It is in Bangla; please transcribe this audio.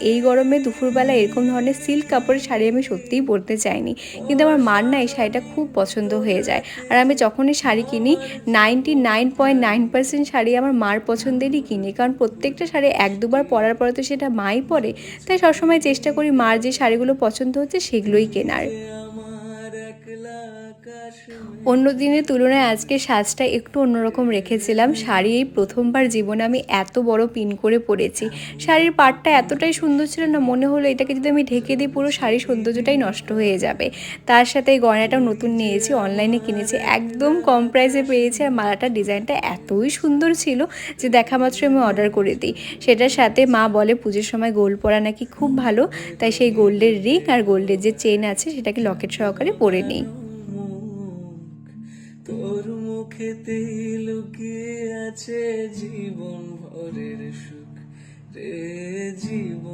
এই গরমে দুপুরবেলা এরকম ধরনের সিল্ক কাপড়ের শাড়ি আমি সত্যিই পরতে চাইনি, কিন্তু আমার মার না এই শাড়িটা খুব পছন্দ হয়ে যায়। আর আমি যখনই শাড়ি কিনি 99.9% শাড়ি আমার মার পছন্দেরই কিনি, কারণ প্রত্যেকটা শাড়ি এক দুবার পরার পরে তো সেটা মাই পরে। তাই সবসময় চেষ্টা করি মার যে শাড়িগুলো পছন্দ হচ্ছে সেগুলোই কেনার। অন্য দিনের তুলনায় আজকে সাজটা একটু অন্যরকম রেখেছিলাম। শাড়ি এই প্রথমবার জীবনে আমি এত বড় পিন করে পরেছি। শাড়ির পাড়টা এতটাই সুন্দর ছিল না, মনে হলো এটাকে যদি আমি ঢেকে দিই পুরো শাড়ির সৌন্দর্যটাই নষ্ট হয়ে যাবে। তার সাথে এই গয়নাটাও নতুন নিয়েছি, অনলাইনে কিনেছি, একদম কম প্রাইসে পেয়েছি। আর মালাটার ডিজাইনটা এতই সুন্দর ছিল যে দেখা মাত্র আমি অর্ডার করে দিই। সেটার সাথে মা বলে পুজোর সময় গোল্ড পরা নাকি খুব ভালো, তাই সেই গোল্ডের রিং আর গোল্ডের যে চেন আছে সেটাকে লকেট সহকারে পরে নিই। তোর মুখেতে লুকিয়ে আছে জীবন ভরের সুখ রে জীবন।